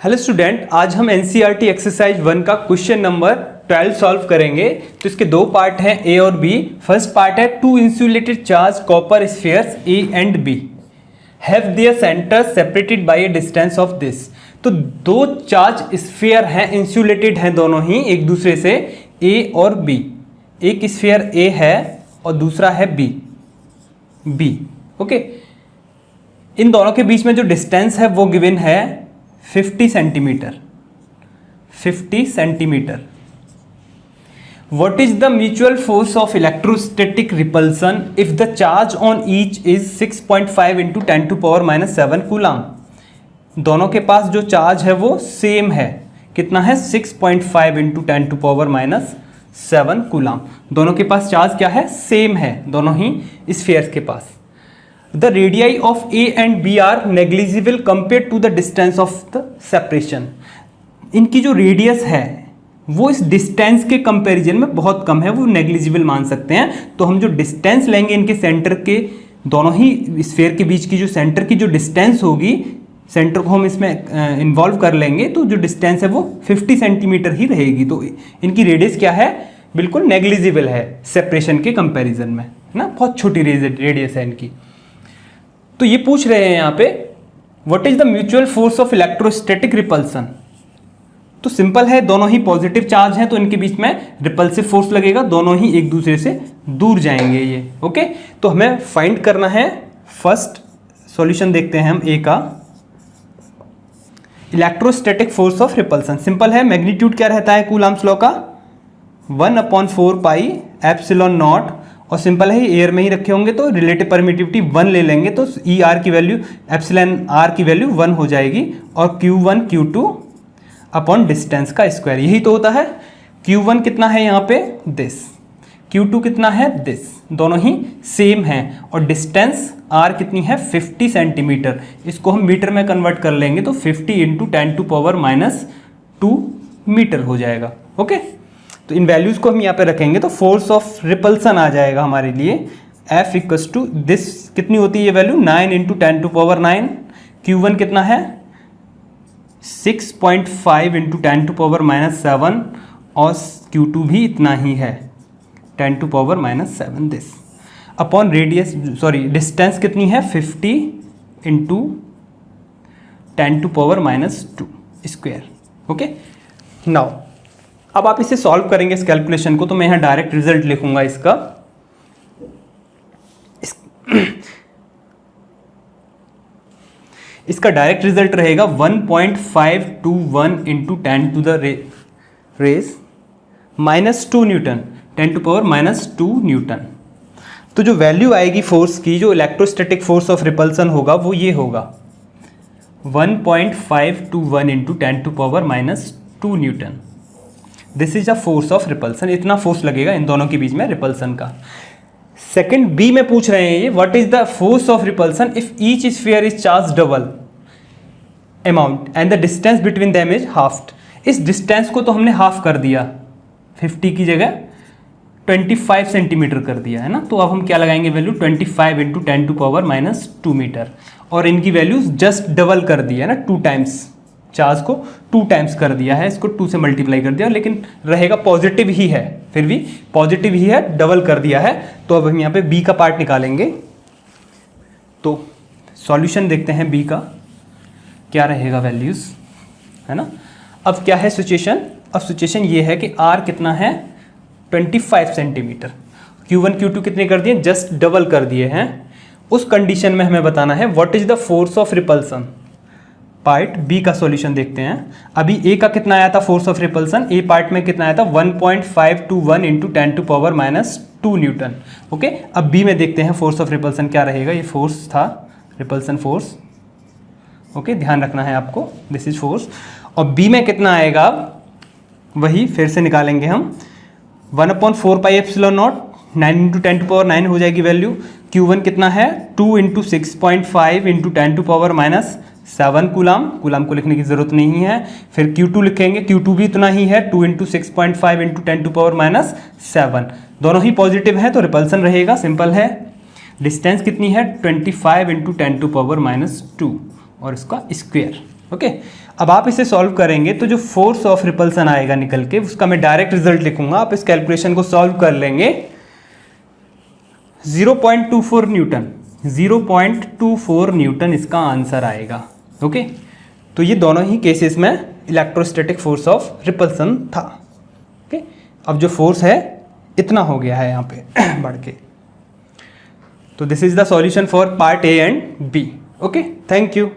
Hello student, आज हम NCERT exercise 1 का क्वेश्चन नंबर 12 सॉल्व करेंगे। तो इसके दो पार्ट हैं, ए और बी। फर्स्ट पार्ट है two insulated charge copper spheres A and B have their centre separated by a distance of this. तो दो चार्ज स्फीयर हैं, इंसुलेटेड हैं दोनों ही एक दूसरे से, ए और बी। एक स्फीयर ए है और दूसरा है बी। ओके, इन दोनों के बीच में जो डिस्टेंस है वो गिवन है 50 centimetre. What is the mutual force of electrostatic repulsion if the charge on each is 6.5 into 10 to power minus 7 coulomb. दोनों के पास जो चार्ज है वो सेम है, कितना है 6.5 into 10 to power minus 7 coulomb. दोनों के पास चार्ज क्या है, सेम है, दोनों ही स्फीयर्स के पास। The radii of A and B are negligible compared to the distance of the separation। इनकी जो रेडियस है वो इस डिस्टेंस के कंपैरिजन में बहुत कम है, वो नेग्लिजिबल मान सकते हैं। तो हम जो डिस्टेंस लेंगे इनके सेंटर के, दोनों ही स्फीयर के बीच की जो सेंटर की जो डिस्टेंस होगी, सेंटर को हम इसमें इन्वॉल्व कर लेंगे तो जो डिस्टेंस है वो 50 सेंटीमीटर ही रहेगी। तो इनकी रेडियस क्या है, बिल्कुल नेग्लिजिबल है सेपरेशन के कंपैरिजन में, है ना, बहुत छोटी रेडियस है इनकी। तो ये पूछ रहे हैं यहाँ पे what is the mutual force of electrostatic repulsion. तो सिंपल है, दोनों ही पॉजिटिव चार्ज हैं तो इनके बीच में रिपल्सिव फोर्स लगेगा, दोनों ही एक दूसरे से दूर जाएंगे ये। ओके, तो हमें फाइंड करना है, फर्स्ट सॉल्यूशन देखते हैं हम ए का, electrostatic force of repulsion. Simple है, मैग्नीट्यूड क्या रहता है कूलम्स लॉ का, 1/4 पाई एप्सिलॉन नॉट, और सिंपल है एयर में ही रखे होंगे तो रिलेटिव परमिटिविटी 1 ले लेंगे तो ई आर की वैल्यू, एप्सिलॉन आर की वैल्यू 1 हो जाएगी, और Q1 Q2 अपॉन डिस्टेंस का स्क्वायर, यही तो होता है। Q1 कितना है यहाँ पे, दिस, Q2 कितना है, दिस, दोनों ही सेम हैं, और डिस्टेंस R कितनी है 50 सेंटीमीटर। इसको हम मीटर में कन्वर्ट कर लेंगे तो 50 into 10 to power minus 2 metre हो जाएगा। ओके, तो इन वैल्यूज को हम यहाँ पे रखेंगे तो फोर्स ऑफ रिपल्सन आ जाएगा हमारे लिए F इक्वल्स टू दिस, कितनी होती है ये value, 9 into 10 to power 9। Q1 कितना है 6.5 इंटू 10 टू पावर माइनस 7, और Q2 भी इतना ही है 10 to power minus 7 this, upon radius, sorry distance कितनी है 50 into 10 to power minus 2 square. Okay, now अब आप इसे सॉल्व करेंगे इस कैलकुलेशन को, तो मैं यहाँ डायरेक्ट रिजल्ट लिखूंगा इसका। इसका डायरेक्ट रिजल्ट रहेगा 1.521 into 10 to the raise minus 2 newton, 10 to power minus 2 newton. तो जो वैल्यू आएगी फोर्स की, जो इलेक्ट्रोस्टैटिक फोर्स ऑफ रिपल्सन होगा वो ये होगा 1.521 into 10 to power minus 2 newton. This is a force of repulsion, इतना फोर्स लगेगा इन दोनों के बीच में रिपल्सन का। सेकंड बी में पूछ रहे हैं ये, what is the force of repulsion if each sphere is charge double amount and the distance between them is halved. इस डिस्टेंस को तो हमने हाफ कर दिया, 50 की जगह 25 सेंटीमीटर कर दिया है ना। तो अब हम क्या लगाएंगे value, 25 into 10 to power minus 2 metre, और इनकी वैल्यू जस्ट डबल कर दिया है ना, 2 टाइम्स, चार्ज को 2 टाइम्स कर दिया है, इसको 2 से मल्टीप्लाई कर दिया, लेकिन रहेगा पॉजिटिव ही है, फिर भी पॉजिटिव ही है, डबल कर दिया है। तो अब हम यहाँ पे बी का पार्ट निकालेंगे। तो सॉल्यूशन देखते हैं बी का क्या रहेगा वैल्यूज, है ना। अब क्या है सिचुएशन, अब सिचुएशन ये है कि आर कितना है 25 सेंटीमीटर, Q1 Q2 कितने कर दिए, जस्ट डबल कर दिए हैं। उस कंडीशन में हमें बताना है what is the force of repulsion. Part B का सॉल्यूशन देखते हैं। अभी ए का कितना आया था force of repulsion, A part में कितना आया था 1.521 into 10 to power minus 2 newton. Okay, अब बी में देखते हैं फोर्स ऑफ रिपल्सन क्या रहेगा। ये फोर्स था, रिपल्सन फोर्स। ओके, ध्यान रखना है आपको, दिस इज फोर्स। और बी में कितना आएगा, वही फिर से निकालेंगे हम, 1/4 pi epsilon naught, 9 into 10 to power 9 हो जाएगी वैल्यू। Q1 कितना है 2 into 6.5 into 10 to power minus 7 coulomb, coulomb को लिखने की जरूरत नहीं है। फिर Q2 लिखेंगे, Q2 भी इतना ही है, 2 into 6.5 into 10 to power minus 7, दोनों ही पॉजिटिव है तो रिपल्सन रहेगा, सिंपल है। डिस्टेंस कितनी है 25 इंटू 10 टू पावर माइनस 2, और इसका स्क्वायर। ओके अब आप इसे सॉल्व करेंगे तो जो फोर्स ऑफ रिपल्सन आएगा निकल के उसका मैं डायरेक्ट रिजल्ट लिखूंगा, आप इस कैलकुलेशन को सॉल्व कर लेंगे। 0.24 न्यूटन, 0.24 न्यूटन इसका आंसर आएगा। ओके तो ये दोनों ही केसेस में इलेक्ट्रोस्टैटिक फोर्स ऑफ रिपल्सन था। ओके अब जो फोर्स है इतना हो गया है यहाँ पे बढ़ के। तो this is the solution for part A and B. Okay thank you.